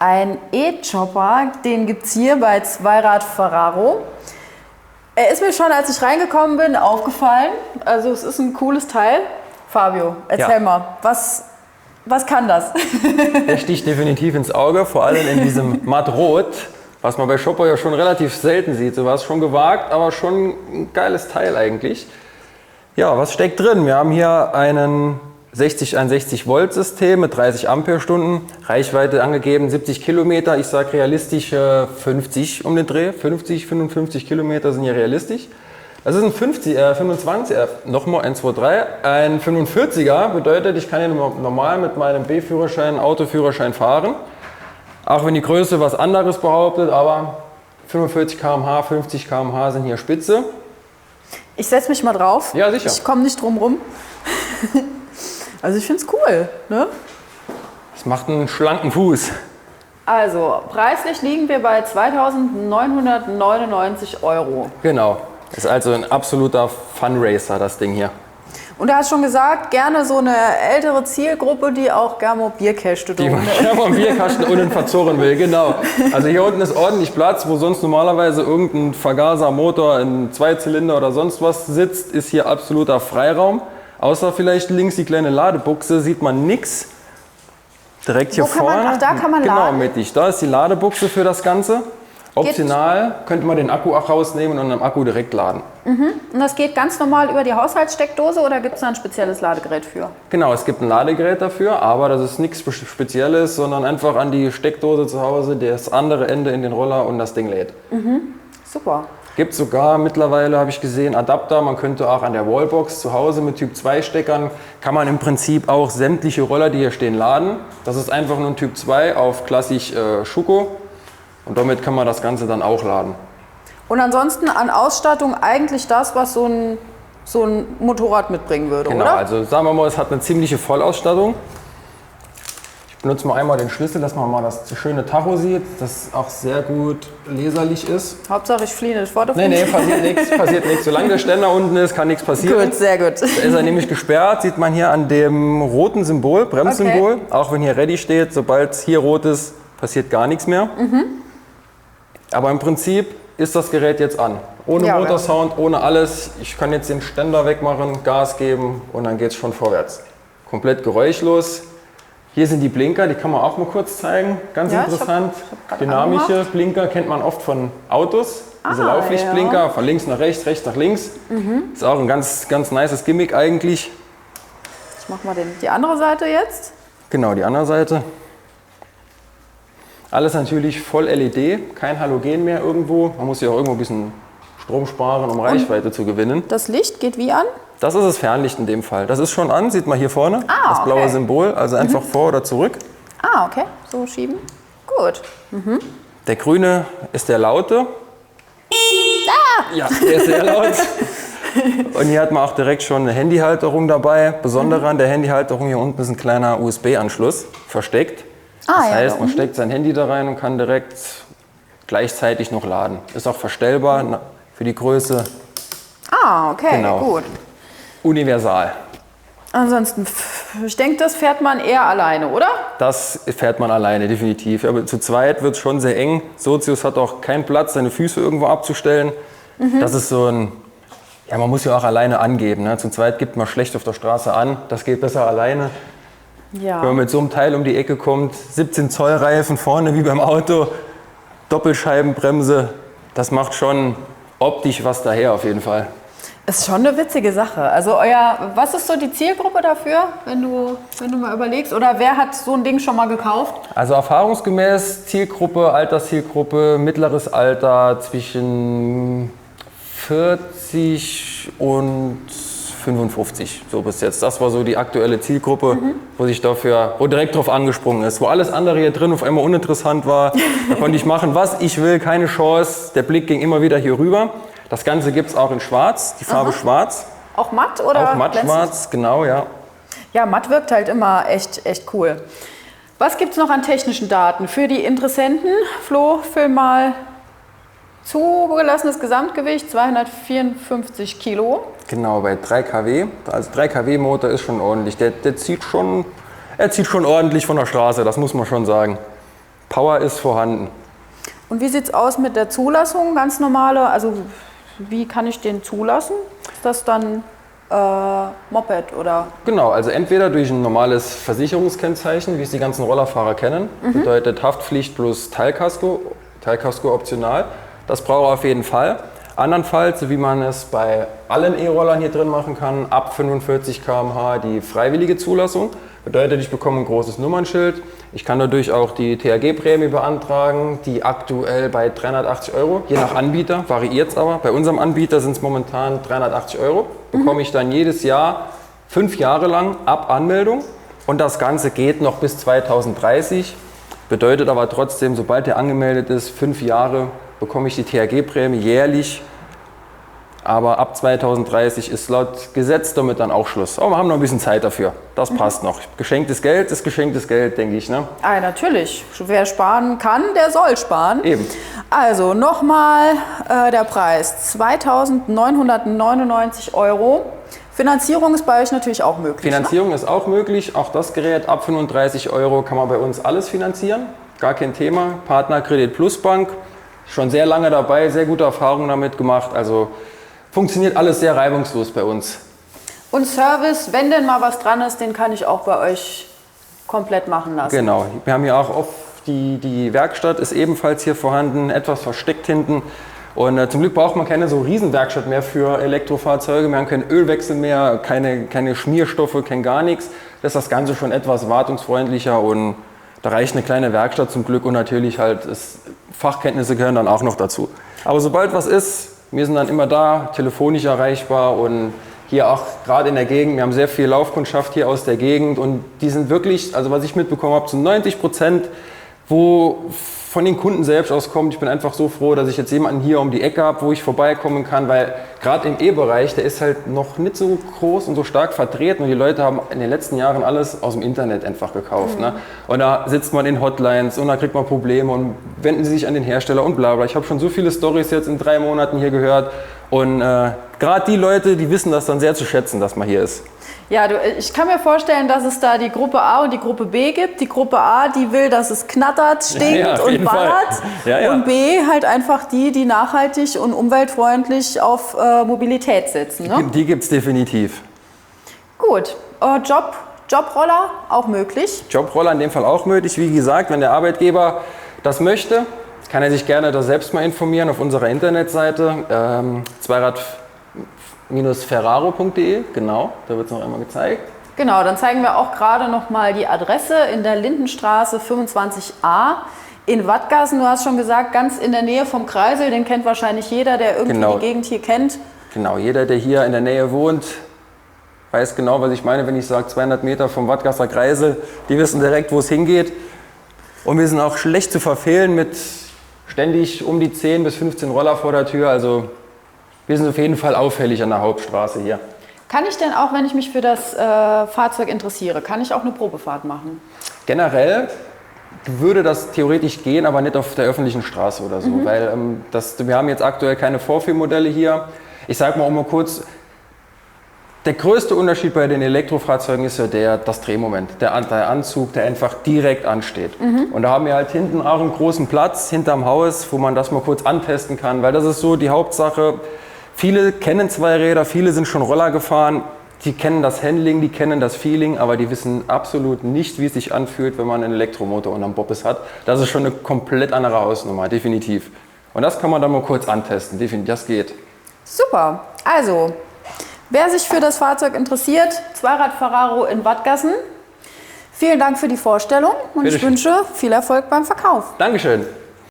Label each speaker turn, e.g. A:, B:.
A: Ein E-Chopper, den gibt es hier bei Zweirad Ferraro. Er ist mir schon, als ich reingekommen bin, aufgefallen. Also es ist ein cooles Teil. Fabio, erzähl mal, was kann das?
B: Der sticht definitiv ins Auge, vor allem in diesem Mattrot, was man bei Chopper ja schon relativ selten sieht. So war es schon gewagt, aber schon ein geiles Teil eigentlich. Ja, was steckt drin? Wir haben hier ein 60 Volt System mit 30 Ampere-Stunden, Reichweite angegeben 70 Kilometer, ich sage realistisch 50 um den Dreh, 50, 55 Kilometer sind hier realistisch. Das ist ein 25, nochmal 1, 2, 3, ein 45er, bedeutet, ich kann hier normal mit meinem B-Führerschein, Autoführerschein fahren, auch wenn die Größe was anderes behauptet, aber 45 km/h, 50 km/h sind hier Spitze.
A: Ich setze mich mal drauf.
B: Ja, sicher.
A: Ich komme nicht drum rum. Also ich finde es cool, ne?
B: Es macht einen schlanken Fuß.
A: Also, preislich liegen wir bei 2.999 €.
B: Genau. Ist also ein absoluter Funracer, das Ding hier.
A: Und er hat schon gesagt, gerne so eine ältere Zielgruppe, die auch gerne mal Bierkäste
B: Die man gerne mal einen Bierkasten unten verzurren will, genau. Also hier unten ist ordentlich Platz, wo sonst normalerweise irgendein Vergasermotor, ein Zweizylinder oder sonst was sitzt, ist hier absoluter Freiraum. Außer vielleicht links die kleine Ladebuchse, sieht man nichts. Direkt hier vorne.
A: Ach, da kann man
B: genau,
A: laden?
B: Genau, mittig. Da ist die Ladebuchse für das Ganze. Optional könnte man den Akku auch rausnehmen und am Akku direkt laden.
A: Und das geht ganz normal über die Haushaltssteckdose oder gibt es da ein spezielles Ladegerät für?
B: Genau, es gibt ein Ladegerät dafür, aber das ist nichts Spezielles, sondern einfach an die Steckdose zu Hause, das andere Ende in den Roller und das Ding lädt.
A: Super.
B: Gibt sogar mittlerweile, habe ich gesehen, Adapter. Man könnte auch an der Wallbox zu Hause mit Typ 2 Steckern, kann man im Prinzip auch sämtliche Roller, die hier stehen, laden. Das ist einfach nur ein Typ 2 auf klassisch Schuko und damit kann man das Ganze dann auch laden.
A: Und ansonsten an Ausstattung eigentlich das, was so ein Motorrad mitbringen würde,
B: Genau,
A: oder?
B: also sagen wir mal, es hat eine ziemliche Vollausstattung. Ich benutze mal einmal den Schlüssel, dass man mal das schöne Tacho sieht, das auch sehr gut leserlich ist.
A: Hauptsache ich fliehe nicht vor der
B: Nee, passiert nichts. Solange der Ständer unten ist, kann nichts passieren.
A: Gut, sehr gut.
B: Da ist er nämlich gesperrt, sieht man hier an dem roten Symbol, Bremssymbol. Okay. Auch wenn hier Ready steht, sobald hier rot ist, passiert gar nichts mehr. Aber im Prinzip ist das Gerät jetzt an. Ohne Motorsound, ohne alles. Ich kann jetzt den Ständer wegmachen, Gas geben und dann geht es schon vorwärts. Komplett geräuschlos. Hier sind die Blinker, die kann man auch mal kurz zeigen. Ganz interessant. Dynamische Blinker kennt man oft von Autos. Diese Lauflichtblinker, von links nach rechts, rechts nach links. Ist auch ein ganz nices Gimmick eigentlich.
A: Ich mach mal die andere Seite jetzt.
B: Genau, die andere Seite. Alles natürlich voll LED, kein Halogen mehr irgendwo. Man muss ja auch irgendwo ein bisschen Strom sparen, um Reichweite zu gewinnen.
A: Das Licht geht wie an?
B: Das ist das Fernlicht in dem Fall. Das ist schon an, sieht man hier vorne. Das blaue Symbol, also einfach vor oder zurück.
A: Ah, okay. So schieben. Gut.
B: Der grüne ist der laute. Ja, der ist sehr laut. Und hier hat man auch direkt schon eine Handyhalterung dabei. Besondere an der Handyhalterung, hier unten ist ein kleiner USB-Anschluss versteckt. Das heißt, man steckt sein Handy da rein und kann direkt gleichzeitig noch laden. Ist auch verstellbar für die Größe.
A: Ah, okay, gut.
B: Universal.
A: Ansonsten, ich denke, das fährt man eher alleine, oder?
B: Das fährt man alleine, definitiv. Aber zu zweit wird es schon sehr eng. Sozius hat auch keinen Platz, seine Füße irgendwo abzustellen. Das ist so ein, ja, man muss ja auch alleine angeben. Ne? Zu zweit gibt man schlecht auf der Straße an. Das geht besser alleine.
A: Ja.
B: Wenn man mit so einem Teil um die Ecke kommt, 17 Zoll Reifen vorne wie beim Auto, Doppelscheibenbremse, das macht schon optisch was daher auf jeden Fall.
A: Ist schon eine witzige Sache. Also was ist so die Zielgruppe dafür, wenn du mal überlegst? Oder wer hat so ein Ding schon mal gekauft?
B: Also erfahrungsgemäß Zielgruppe, Alterszielgruppe, mittleres Alter zwischen 40 und 55, so bis jetzt. Das war so die aktuelle Zielgruppe, wo direkt drauf angesprungen ist. Wo alles andere hier drin auf einmal uninteressant war. Da konnte ich machen, was ich will, keine Chance. Der Blick ging immer wieder hier rüber. Das Ganze gibt es auch in schwarz, die Farbe schwarz.
A: Auch matt oder?
B: Auch matt schwarz, genau, ja.
A: Ja, matt wirkt halt immer echt cool. Was gibt es noch an technischen Daten für die Interessenten? Flo, füll mal zugelassenes Gesamtgewicht 254 Kilo.
B: Genau, bei 3 kW. Also 3 kW Motor ist schon ordentlich. Er zieht schon ordentlich von der Straße, das muss man schon sagen. Power ist vorhanden.
A: Und wie sieht es aus mit der Zulassung, ganz normale? Also wie kann ich den zulassen? Ist das dann Moped oder?
B: Genau, also entweder durch ein normales Versicherungskennzeichen, wie es die ganzen Rollerfahrer kennen, bedeutet Haftpflicht plus Teilkasko, Teilkasko optional. Das braucht er auf jeden Fall. Andernfalls, so wie man es bei allen E-Rollern hier drin machen kann, ab 45 km/h die freiwillige Zulassung. Bedeutet, ich bekomme ein großes Nummernschild. Ich kann dadurch auch die THG-Prämie beantragen, die aktuell bei 380 €, je nach Anbieter, variiert es aber. Bei unserem Anbieter sind es momentan 380 €. Bekomme ich dann jedes Jahr 5 Jahre lang ab Anmeldung. Und das Ganze geht noch bis 2030. Bedeutet aber trotzdem, sobald der angemeldet ist, 5 Jahre bekomme ich die THG-Prämie jährlich. Aber ab 2030 ist laut Gesetz damit dann auch Schluss. Aber wir haben noch ein bisschen Zeit dafür. Das passt noch. Geschenktes Geld ist geschenktes Geld, denke ich. Ne?
A: Ah, natürlich. Wer sparen kann, der soll sparen.
B: Eben.
A: Also nochmal der Preis. 2.999 €. Finanzierung ist bei euch natürlich auch möglich.
B: Finanzierung ist auch möglich. Auch das Gerät ab 35 € kann man bei uns alles finanzieren. Gar kein Thema. Partner Credit Plus Bank. Schon sehr lange dabei, sehr gute Erfahrungen damit gemacht. Also funktioniert alles sehr reibungslos bei uns.
A: Und Service, wenn denn mal was dran ist, den kann ich auch bei euch komplett machen lassen.
B: Genau. Wir haben hier auch oft die Werkstatt ist ebenfalls hier vorhanden, etwas versteckt hinten. Und zum Glück braucht man keine so Riesenwerkstatt mehr für Elektrofahrzeuge. Wir haben keinen Ölwechsel mehr, keine Schmierstoffe, kein gar nichts. Das ist das Ganze schon etwas wartungsfreundlicher und da reicht eine kleine Werkstatt zum Glück und natürlich halt Fachkenntnisse gehören dann auch noch dazu. Aber sobald was ist, wir sind dann immer da, telefonisch erreichbar und hier auch gerade in der Gegend, wir haben sehr viel Laufkundschaft hier aus der Gegend und die sind wirklich, also was ich mitbekommen habe, zu 90%, wo von den Kunden selbst auskommt. Ich bin einfach so froh, dass ich jetzt jemanden hier um die Ecke habe, wo ich vorbeikommen kann, weil gerade im E-Bereich, der ist halt noch nicht so groß und so stark vertreten und die Leute haben in den letzten Jahren alles aus dem Internet einfach gekauft. Ne? Und da sitzt man in Hotlines und da kriegt man Probleme und wenden sie sich an den Hersteller und bla bla. Ich habe schon so viele Storys jetzt in 3 Monaten hier gehört und gerade die Leute, die wissen das dann sehr zu schätzen, dass man hier ist.
A: Ja, ich kann mir vorstellen, dass es da die Gruppe A und die Gruppe B gibt. Die Gruppe A, die will, dass es knattert, stinkt und ballert.
B: Ja.
A: Und B, halt einfach die nachhaltig und umweltfreundlich auf Mobilität setzen. Ne?
B: Die gibt es definitiv.
A: Gut, Jobroller auch möglich.
B: Jobroller in dem Fall auch möglich. Wie gesagt, wenn der Arbeitgeber das möchte, kann er sich gerne da selbst mal informieren auf unserer Internetseite. Zweirad-ferraro.de, genau, da wird es noch einmal gezeigt.
A: Genau, dann zeigen wir auch gerade noch mal die Adresse in der Lindenstraße 25a in Wattgassen. Du hast schon gesagt, ganz in der Nähe vom Kreisel, den kennt wahrscheinlich jeder, der irgendwie die Gegend hier kennt.
B: Genau, jeder, der hier in der Nähe wohnt, weiß genau, was ich meine, wenn ich sage 200 Meter vom Wattgasser Kreisel. Die wissen direkt, wo es hingeht. Und wir sind auch schlecht zu verfehlen mit ständig um die 10 bis 15 Roller vor der Tür. Also wir sind auf jeden Fall auffällig an der Hauptstraße hier.
A: Kann ich denn auch, wenn ich mich für das Fahrzeug interessiere, kann ich auch eine Probefahrt machen?
B: Generell würde das theoretisch gehen, aber nicht auf der öffentlichen Straße oder so. Weil wir haben jetzt aktuell keine Vorführmodelle hier. Ich sage mal kurz, der größte Unterschied bei den Elektrofahrzeugen ist ja das Drehmoment, der Anzug, der einfach direkt ansteht. Und da haben wir halt hinten auch einen großen Platz hinterm Haus, wo man das mal kurz antesten kann, weil das ist so die Hauptsache. Viele kennen Zweiräder, viele sind schon Roller gefahren, die kennen das Handling, die kennen das Feeling, aber die wissen absolut nicht, wie es sich anfühlt, wenn man einen Elektromotor unterm Bobbes hat. Das ist schon eine komplett andere Hausnummer, definitiv. Und das kann man dann mal kurz antesten, definitiv, das geht.
A: Super, also wer sich für das Fahrzeug interessiert, Zweirad Ferraro in Wattgassen. Vielen Dank für die Vorstellung und ich wünsche viel Erfolg beim Verkauf.
B: Dankeschön.